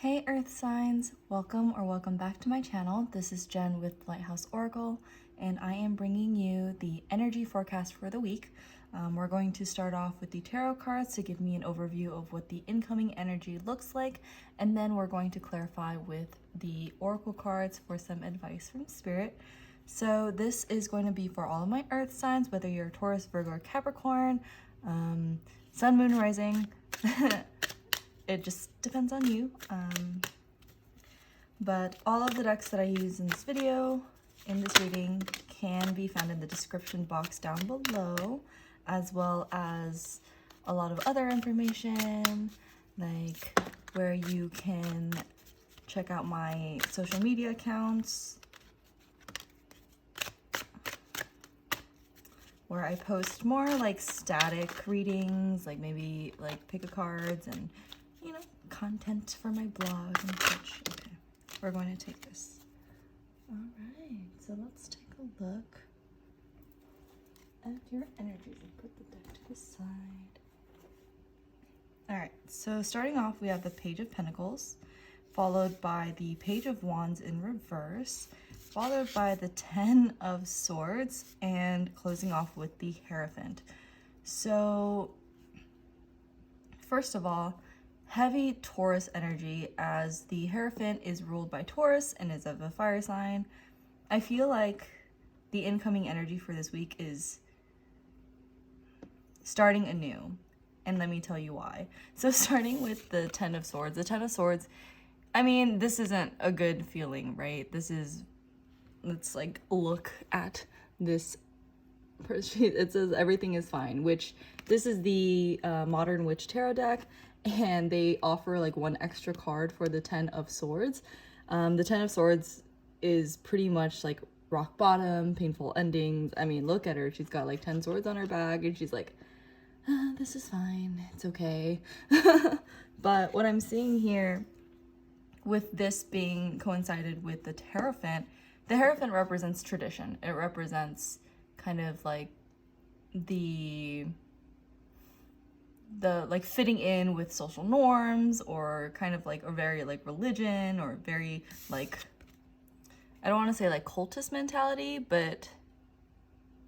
Hey Earth signs, welcome back to my channel. This is Jen with Lighthouse Oracle, and I am bringing you the energy forecast for the week. We're going to start off with the tarot cards to give me an overview of what the incoming energy looks like, and then we're going to clarify with the oracle cards for some advice from Spirit. So this is going to be for all of my Earth signs, whether you're Taurus, Virgo, or Capricorn, Sun, Moon, Rising. It just depends on you. But all of the decks that I use in this video, in this reading, can be found in the description box down below, as well as a lot of other information, like where you can check out my social media accounts, where I post more like static readings, like maybe like pick a cards and content for my blog and such. Okay, we're going to take this. All right, so let's take a look at your energies and put the deck to the side. All right, so starting off, we have the Page of Pentacles, followed by the Page of Wands in reverse, followed by the Ten of Swords, and closing off with the Hierophant. So, first of all, heavy Taurus energy, as the Hierophant is ruled by Taurus and is of a fire sign. I feel like the incoming energy for this week is starting anew, and let me tell you why. So starting with the Ten of Swords. The Ten of Swords, I mean, this isn't a good feeling, right? Let's like look at this. It says everything is fine, which this is the Modern Witch Tarot deck, and they offer like one extra card for the Ten of Swords. The Ten of Swords is pretty much like rock bottom, painful endings. I mean, look at her. She's got like 10 swords on her back, and she's like, this is fine. It's okay. But what I'm seeing here with this being coincided with the Hierophant represents tradition. It represents kind of like the like fitting in with social norms, or kind of like a very like religion, or very like, I don't want to say like cultist mentality, but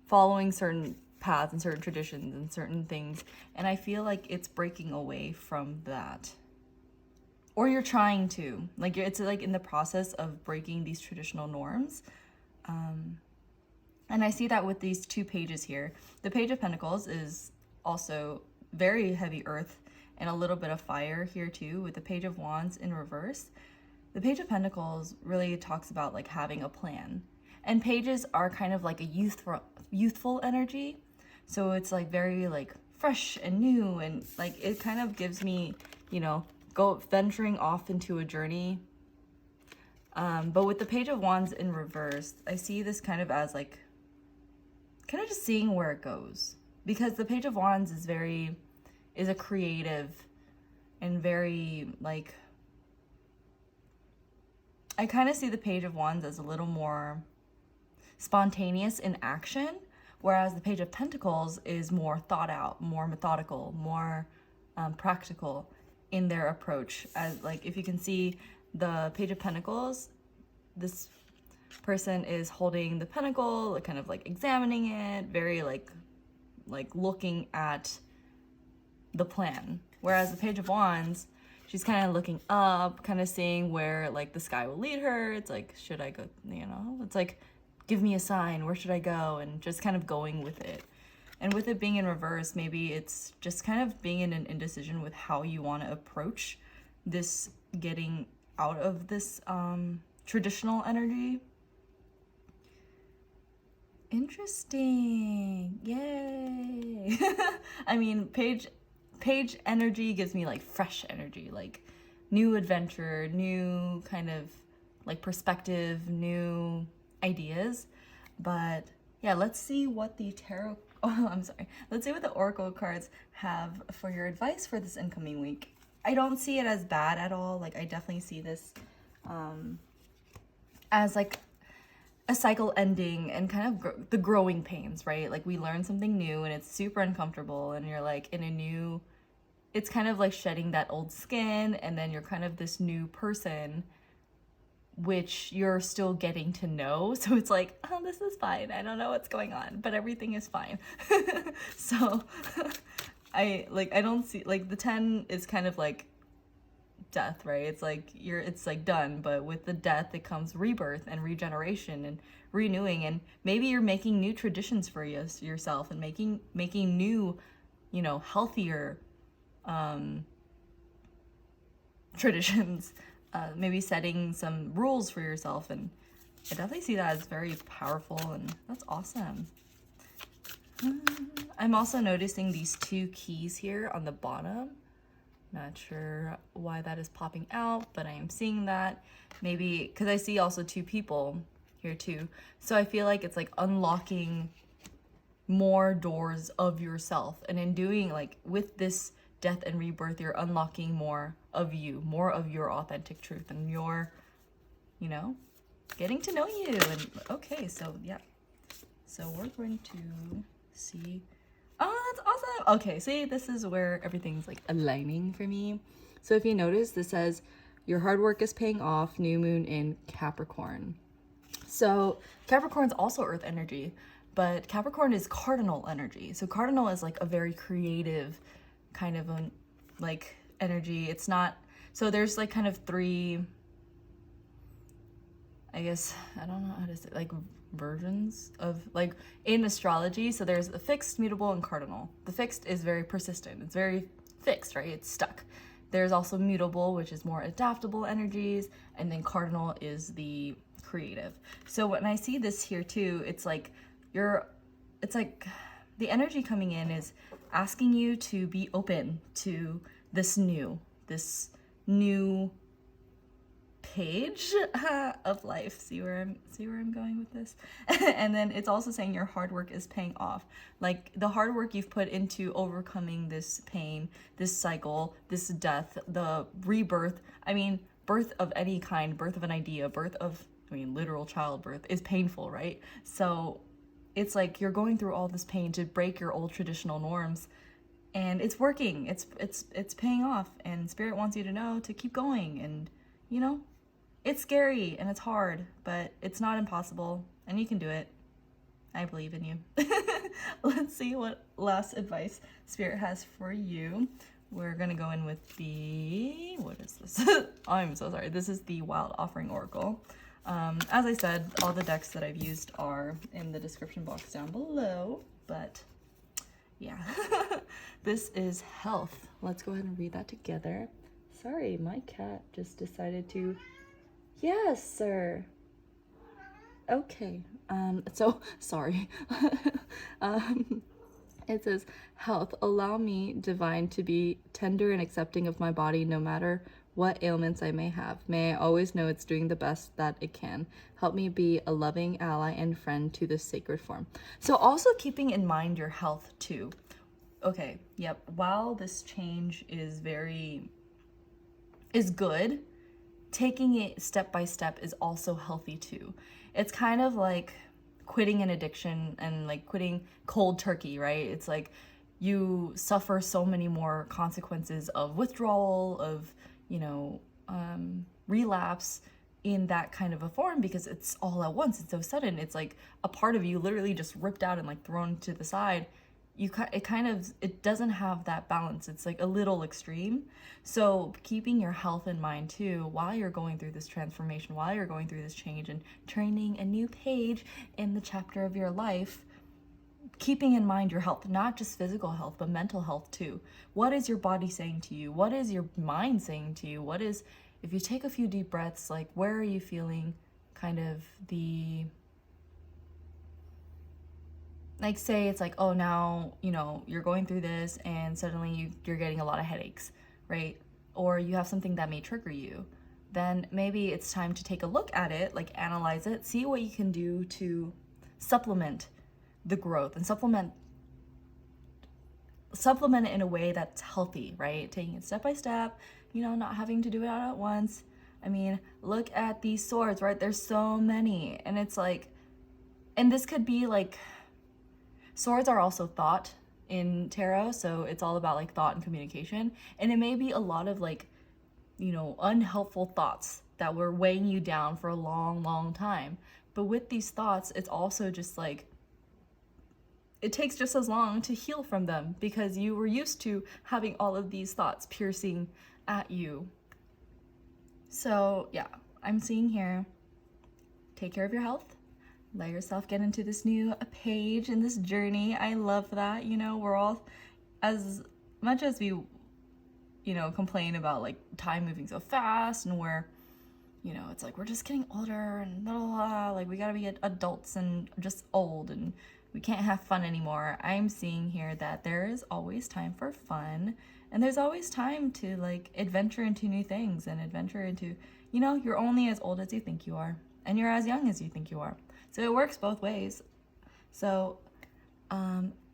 following certain paths and certain traditions and certain things. And I feel like it's breaking away from that, or you're trying to, like, it's like in the process of breaking these traditional norms. And I see that with these two pages here. The Page of Pentacles is also very heavy earth and a little bit of fire here too, with the Page of Wands in reverse. The Page of Pentacles really talks about like having a plan. And pages are kind of like a youthful energy. So it's like very like fresh and new, and like it kind of gives me, go venturing off into a journey. But with the Page of Wands in reverse, I see this kind of as like, kind of just seeing where it goes, because the Page of Wands is a creative and very like, I kind of see the Page of Wands as a little more spontaneous in action, whereas the Page of Pentacles is more thought out, more methodical, more practical in their approach. As like, if you can see the Page of Pentacles, this person is holding the pentacle, like kind of like examining it, very like looking at the plan. Whereas the Page of Wands, she's kind of looking up, kind of seeing where like the sky will lead her. It's like, should I go, it's like, give me a sign, where should I go? And just kind of going with it. And with it being in reverse, maybe it's just kind of being in an indecision with how you want to approach this, getting out of this traditional energy. Interesting. Yay. I mean, page energy gives me like fresh energy, like new adventure, new kind of like perspective, new ideas. But yeah, let's see what the let's see what the oracle cards have for your advice for this incoming week. I don't see it as bad at all. Like, I definitely see this as like a cycle ending, and kind of the growing pains, right? Like, we learn something new and it's super uncomfortable, and you're like in a new it's kind of like shedding that old skin, and then you're kind of this new person, which you're still getting to know. So it's like, oh, this is fine. I don't know what's going on, but everything is fine. So I don't see, like, the 10 is kind of like death, right? It's like it's like done, but with the death it comes rebirth and regeneration and renewing, and maybe you're making new traditions for yourself, and making new, healthier traditions, maybe setting some rules for yourself. And I definitely see that as very powerful, and that's awesome. I'm also noticing these 2 keys here on the bottom. Not sure why that is popping out, but I am seeing that. Maybe because I see also 2 people here too. So I feel like it's like unlocking more doors of yourself. And in doing, like, with this death and rebirth, you're unlocking more of you, more of your authentic truth, and your, getting to know you. And okay, so yeah. So we're going to see. Oh, that's awesome. Okay, see, this is where everything's like aligning for me. So if you notice, this says your hard work is paying off, new moon in Capricorn. So Capricorn's also earth energy, but Capricorn is cardinal energy. So cardinal is like a very creative kind of like energy. It's not, so there's like kind of 3, I guess, I don't know how to say, like, versions of, like, in astrology. So there's the fixed, mutable, and cardinal. The fixed is very persistent. It's very fixed, right? It's stuck. There's also mutable, which is more adaptable energies, and then cardinal is the creative. So when I see this here too, it's like it's like the energy coming in is asking you to be open to this new page of life. See where I'm going with this? And then it's also saying your hard work is paying off. Like, the hard work you've put into overcoming this pain, this cycle, this death, the rebirth. I mean, birth of any kind, birth of an idea, literal childbirth is painful, right? So it's like you're going through all this pain to break your old traditional norms, and it's working. It's paying off, and Spirit wants you to know to keep going. And it's scary and it's hard, but it's not impossible, and you can do it. I believe in you. Let's see what last advice Spirit has for you. We're gonna go in with what is this? I'm so sorry. This is the Wild Offering Oracle. As I said, all the decks that I've used are in the description box down below, but yeah. This is health. Let's go ahead and read that together. Sorry, my cat just decided to. Yes, sir. Okay. So sorry. It says, health, allow me, divine, to be tender and accepting of my body no matter what ailments I may have. May I always know it's doing the best that it can. Help me be a loving ally and friend to this sacred form. So also keeping in mind your health too. Okay, yep. While this change is good, taking it step by step is also healthy too. It's kind of like quitting an addiction and like quitting cold turkey, right? It's like you suffer so many more consequences of withdrawal, of, relapse in that kind of a form, because it's all at once. It's so sudden. It's like a part of you literally just ripped out and like thrown to the side. It doesn't have that balance. It's like a little extreme. So keeping your health in mind too, while you're going through this transformation, while you're going through this change and turning a new page in the chapter of your life, keeping in mind your health, not just physical health, but mental health too. What is your body saying to you? What is your mind saying to you? If you take a few deep breaths, like, where are you feeling kind of like, say it's like, oh, now, you're going through this and suddenly you're getting a lot of headaches, right? Or you have something that may trigger you. Then maybe it's time to take a look at it, like analyze it, see what you can do to supplement the growth and supplement it in a way that's healthy, right? Taking it step by step, not having to do it all at once. I mean, look at these swords, right? There's so many. And it's like, and this could be like, swords are also thought, in tarot, so it's all about like thought and communication, and it may be a lot of like, you know, unhelpful thoughts that were weighing you down for a long time. But with these thoughts, it's also just like, it takes just as long to heal from them because you were used to having all of these thoughts piercing at you. So yeah, I'm seeing here, take care of your health, let yourself get into this new page in this journey. I love that. You know, we're all, as much as we, you know, complain about like time moving so fast and we're, you know, it's like we're just getting older and blah, blah, blah, like we gotta be adults and just old and we can't have fun anymore. I'm seeing here that there is always time for fun, and there's always time to like adventure into new things and adventure into, you know, you're only as old as you think you are and you're as young as you think you are. So it works both ways. So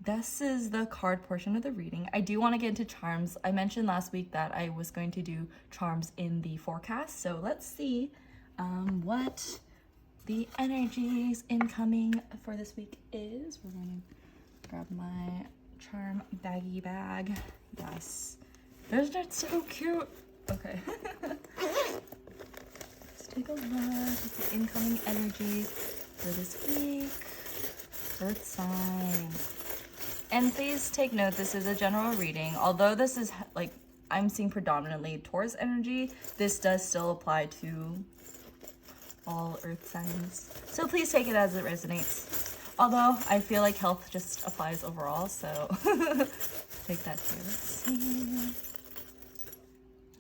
this is the card portion of the reading. I do want to get into charms. I mentioned last week that I was going to do charms in the forecast. So let's see what the energies incoming for this week is. We're going to grab my charm baggy bag. Yes. Those are so cute. Okay. Let's take a look at the incoming energies for this week. Earth signs. And please take note, this is a general reading. Although this is like, I'm seeing predominantly Taurus energy, this does still apply to all earth signs. So please take it as it resonates. Although I feel like health just applies overall, so take that too. Let's see.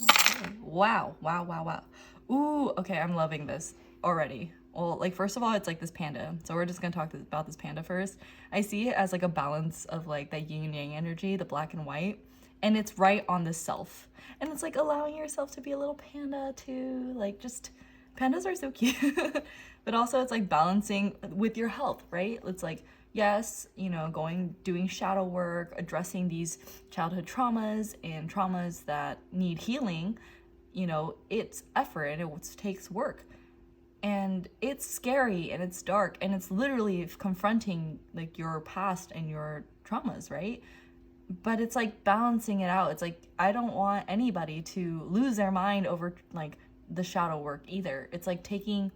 Okay. Wow. Ooh, okay, I'm loving this already. Well, like, first of all, it's like this panda. So we're just gonna talk about this panda first. I see it as like a balance of like that yin and yang energy, the black and white, and it's right on the self. And it's like allowing yourself to be a little panda too. Like, just, pandas are so cute. But also it's like balancing with your health, right? It's like, yes, you know, doing shadow work, addressing these childhood traumas and traumas that need healing. You know, it's effort and it takes work. And it's scary and it's dark and it's literally confronting like your past and your traumas, right? But it's like balancing it out. It's like, I don't want anybody to lose their mind over like the shadow work either. It's like taking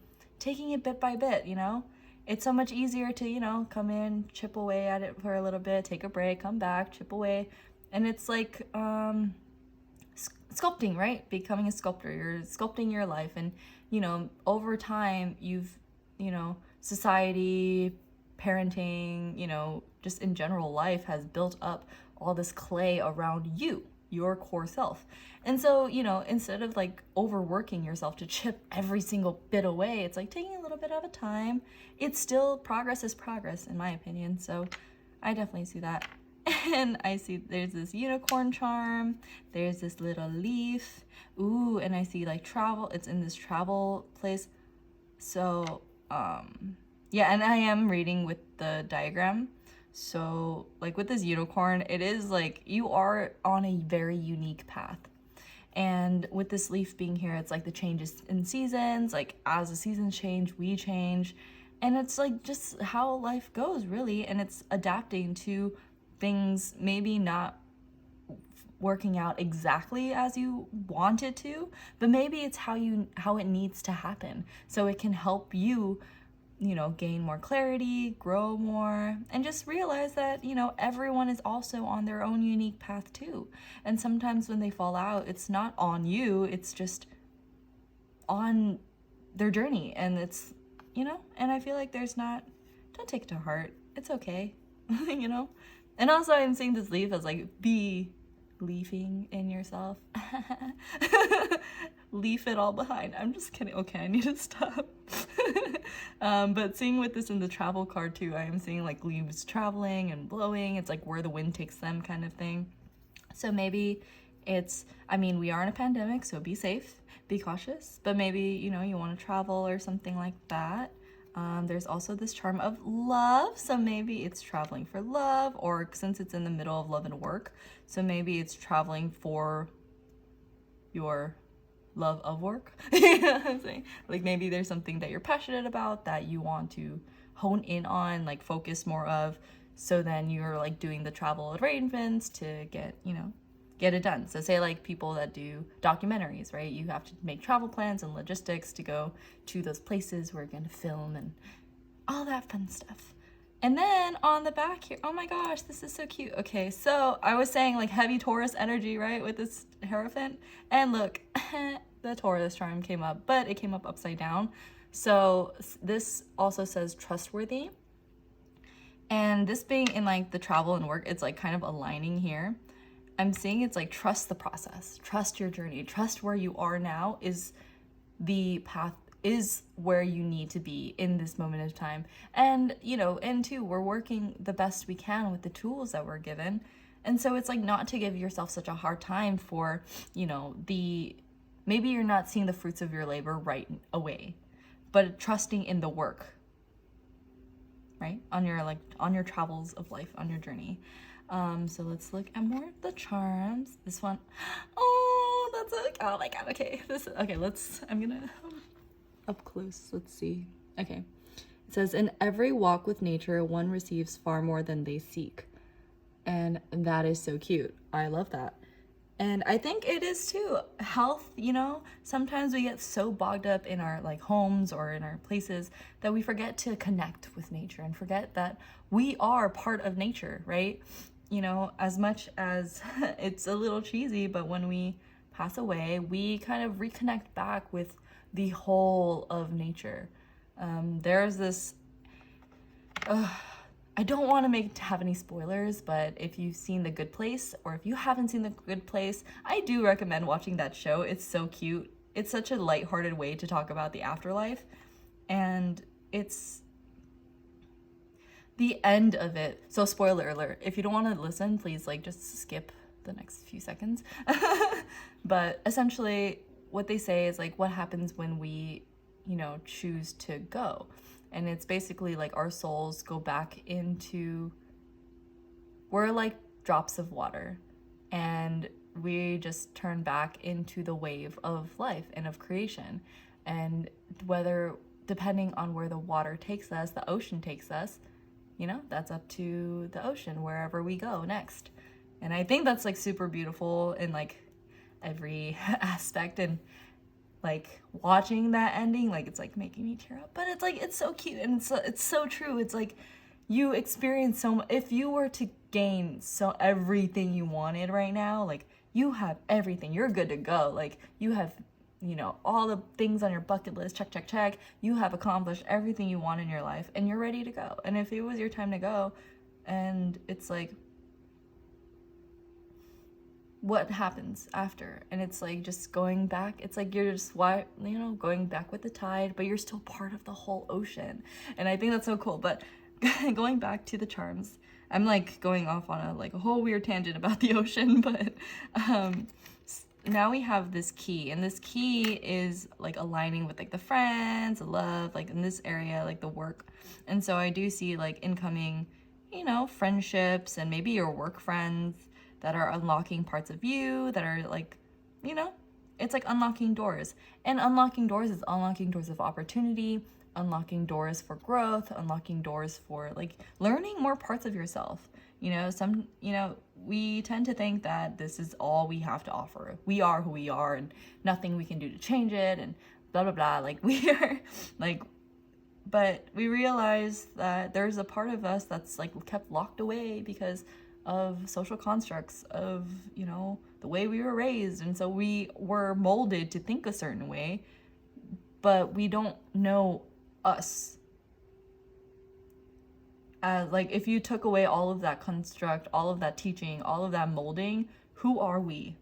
it bit by bit, you know? It's so much easier to, you know, come in, chip away at it for a little bit, take a break, come back, chip away. And it's like sculpting, right? Becoming a sculptor. You're sculpting your life, and you know, over time you've, you know, society, parenting, you know, just in general life has built up all this clay around you, your core self. And so, you know, instead of like overworking yourself to chip every single bit away, it's like taking a little bit at a time. It's still, progress is progress in my opinion. So I definitely see that. And I see there's this unicorn charm, there's this little leaf, ooh, and I see like travel, it's in this travel place. So yeah, and I am reading with the diagram. So like with this unicorn, it is like you are on a very unique path. And with this leaf being here, it's like the changes in seasons, like as the seasons change, we change. And it's like just how life goes really, and it's adapting to things maybe not working out exactly as you want it to, but maybe it's how it needs to happen, so it can help you, you know, gain more clarity, grow more, and just realize that, you know, everyone is also on their own unique path too. And sometimes when they fall out, it's not on you, it's just on their journey, and it's, you know, and I feel like don't take it to heart, it's okay. You know. And also I'm seeing this leaf as like, be leafing in yourself. Leave it all behind. I'm just kidding. Okay, I need to stop. But seeing with this in the travel card too, I am seeing like leaves traveling and blowing. It's like where the wind takes them kind of thing. So maybe it's, I mean, we are in a pandemic, so be safe, be cautious, but maybe, you know, you want to travel or something like that. There's also this charm of love, so maybe it's traveling for love, or since it's in the middle of love and work, so maybe it's traveling for your love of work. You know what I'm saying? Like maybe there's something that you're passionate about that you want to hone in on, like focus more of, So then you're like doing the travel arrangements to get, get it done. So say like people that do documentaries, right? You have to make travel plans and logistics to go to those places where you're going to film and all that fun stuff. And then on the back here, oh my gosh, this is so cute. Okay, so I was saying like heavy Taurus energy, right, with this Hierophant. And look, the Taurus charm came up, but it came up upside down. So this also says trustworthy. And this being in like the travel and work, it's like kind of aligning here. I'm seeing it's like trust the process, trust your journey, trust where you are now is the path, is where you need to be in this moment of time. And, and two, we're working the best we can with the tools that we're given. And so it's like not to give yourself such a hard time for, maybe you're not seeing the fruits of your labor right away, but trusting in the work, right? On your travels of life, on your journey. So let's look at more of the charms. This one, oh, that's like, oh my God. Okay. I'm gonna up close. Let's see. Okay. It says, in every walk with nature, one receives far more than they seek. And that is so cute. I love that. And I think it is too. Health, sometimes we get so bogged up in our like homes or in our places that we forget to connect with nature and forget that we are part of nature, right? As much as it's a little cheesy, but when we pass away, we kind of reconnect back with the whole of nature. There's this, I don't want to have any spoilers, but if you've seen The Good Place, or if you haven't seen The Good Place, I do recommend watching that show. It's so cute. It's such a lighthearted way to talk about the afterlife. And it's the end of it. So spoiler alert, if you don't want to listen, please just skip the next few seconds. But essentially what they say is what happens when we, choose to go. And it's basically our souls go back into, we're like drops of water, and we just turn back into the wave of life and of creation. And depending on where the water takes us, the ocean takes us, that's up to the ocean, wherever we go next. And I think that's super beautiful in every aspect. And watching that ending, it's making me tear up, but it's so cute, and it's so true. It's you experience so much. If you were to gain everything you wanted right now, you have everything, you're good to go. You have, all the things on your bucket list, check, check, check. You have accomplished everything you want in your life, and you're ready to go. And if it was your time to go, and it's what happens after? And it's just going back. It's you're just going back with the tide, but you're still part of the whole ocean. And I think that's so cool. But going back to the charms, I'm going off on a whole weird tangent about the ocean. But now we have this key, and this key is aligning with the friends, the love, in this area, the work. And so I do see incoming, friendships, and maybe your work friends that are unlocking parts of you, that are it's unlocking doors. And unlocking doors is unlocking doors of opportunity, unlocking doors for growth, unlocking doors for learning more parts of yourself. We tend to think that this is all we have to offer. We are who we are, and nothing we can do to change it, and blah blah blah. We are but we realize that there's a part of us that's kept locked away because of social constructs, of the way we were raised. And so we were molded to think a certain way, but we don't know us. If you took away all of that construct, all of that teaching, all of that molding, who are we,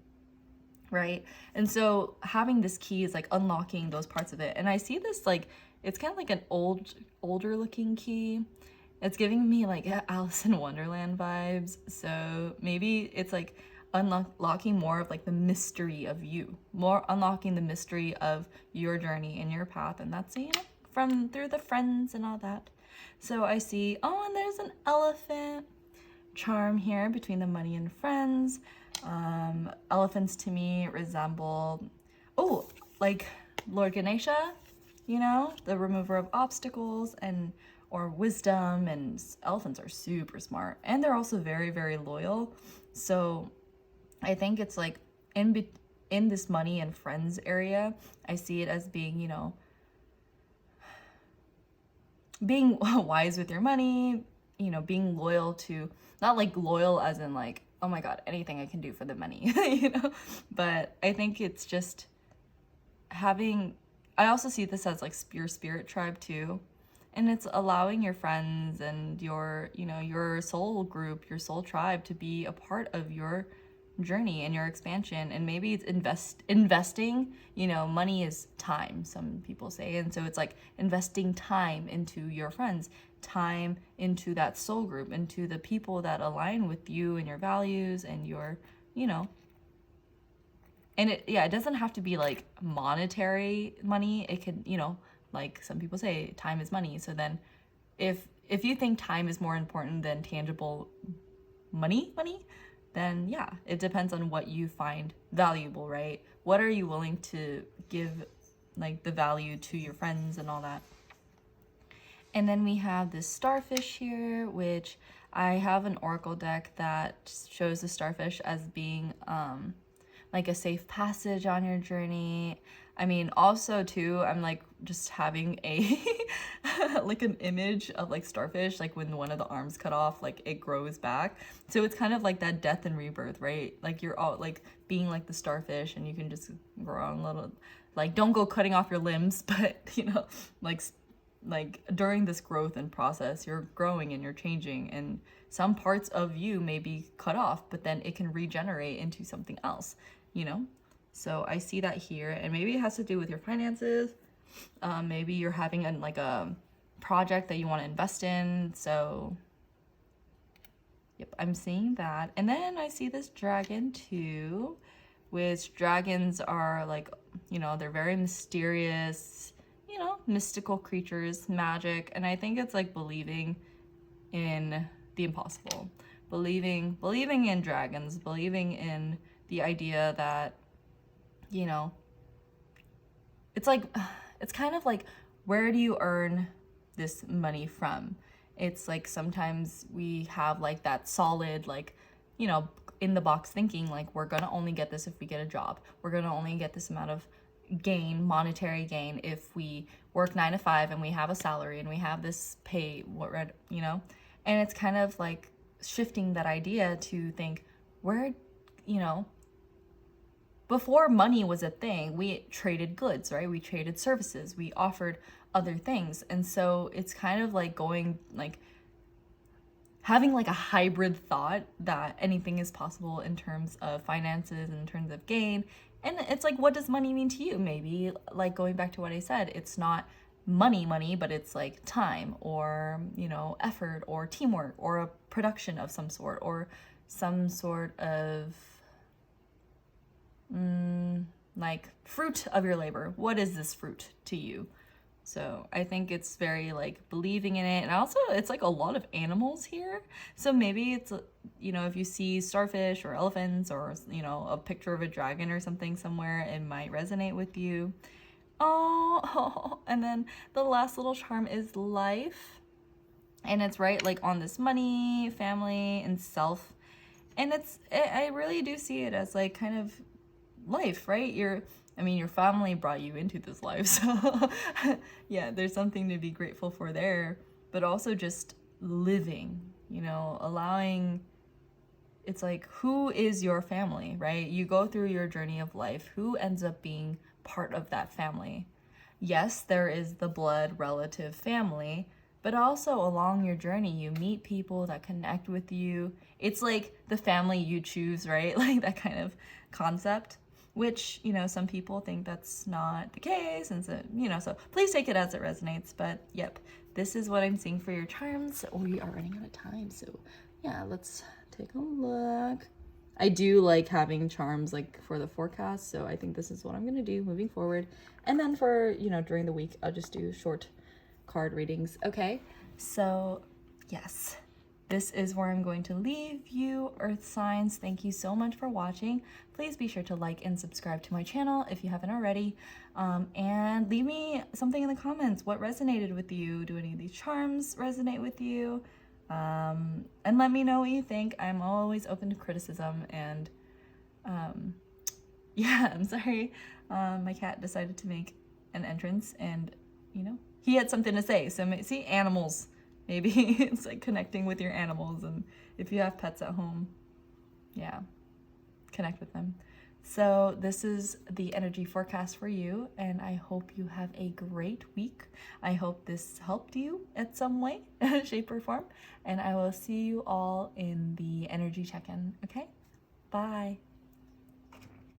right? And so having this key is unlocking those parts of it. And I see this it's kind of an older looking key. It's giving me Alice in Wonderland vibes. So maybe it's unlocking more of the mystery of you, more unlocking the mystery of your journey and your path. And that's, from through the friends and all that. So I see, oh, and there's an elephant charm here between the money and friends. Elephants to me resemble, Lord Ganesha, the remover of obstacles, and or wisdom, and elephants are super smart, and they're also very, very loyal. So I think it's like in this money and friends area, I see it as being, you know, being wise with your money, you know, being loyal to, not like loyal as in like, oh my God, anything I can do for the money, you know, but I think it's just having, I also see this as like your spirit tribe too. And it's allowing your friends and your, you know, your soul group, your soul tribe to be a part of your journey and your expansion. And maybe it's investing, you know, money is time, some people say. And so it's like investing time into your friends, time into that soul group, into the people that align with you and your values and your, you know, and it doesn't have to be like monetary money. It could, you know, like some people say time is money. So then if you think time is more important than tangible money, then yeah, it depends on what you find valuable, right? What are you willing to give like the value to your friends and all that? And then we have this starfish here, which I have an oracle deck that shows the starfish as being like a safe passage on your journey. I mean, also too, I'm like just having a like an image of like starfish, like when one of the arms cut off, like it grows back. So it's kind of like that death and rebirth, right? Like you're all like being like the starfish, and you can just grow on little, like don't go cutting off your limbs, but you know, like during this growth and process, you're growing and you're changing, and some parts of you may be cut off, but then it can regenerate into something else, you know? So I see that here, and maybe it has to do with your finances. Maybe you're having like a project that you want to invest in. So yep, I'm seeing that. And then I see this dragon too, which dragons are like, you know, they're very mysterious, you know, mystical creatures, magic. And I think it's like believing in the impossible, believing in dragons, believing in the idea that, you know, it's like, it's kind of like, where do you earn this money from? It's like sometimes we have like that solid, like, you know, in the box thinking, like we're gonna only get this if we get a job. We're gonna only get this amount of gain, monetary gain, if we work 9 to 5 and we have a salary and we have this pay, you know? And it's kind of like shifting that idea to think, where, you know, before money was a thing, we traded goods, right? We traded services, we offered other things. And so it's kind of like going, like having like a hybrid thought that anything is possible in terms of finances, in terms of gain. And it's like, what does money mean to you? Maybe like going back to what I said, it's not money, but it's like time, or, you know, effort, or teamwork, or a production of some sort, or some sort of like fruit of your labor. What is this fruit to you? So I think it's very like believing in it. And also it's like a lot of animals here. So maybe it's, you know, if you see starfish or elephants, or, you know, a picture of a dragon or something somewhere, it might resonate with you. Oh, and then the last little charm is life. And it's right like on this money, family, and self. And I really do see it as like kind of life, right? Your family brought you into this life, so yeah, there's something to be grateful for there. But also just living, you know, allowing, it's like, who is your family, right? You go through your journey of life, who ends up being part of that family? Yes, there is the blood relative family, but also along your journey, you meet people that connect with you. It's like the family you choose, right? Like that kind of concept, which, you know, some people think that's not the case. And so, you know, so please take it as it resonates. But yep, this is what I'm seeing for your charms. We are running out of time. So yeah, let's take a look. I do like having charms like for the forecast. So I think this is what I'm going to do moving forward. And then for, you know, during the week, I'll just do short card readings. Okay. So yes, this is where I'm going to leave you, Earth signs. Thank you so much for watching. Please be sure to like and subscribe to my channel if you haven't already. And leave me something in the comments. What resonated with you? Do any of these charms resonate with you? And let me know what you think. I'm always open to criticism. And yeah, I'm sorry. My cat decided to make an entrance, and you know, he had something to say. So see, animals. Maybe it's like connecting with your animals, and if you have pets at home, yeah, connect with them. So this is the energy forecast for you, and I hope you have a great week. I hope this helped you at some way, shape or form, and I will see you all in the energy check-in, okay? Bye.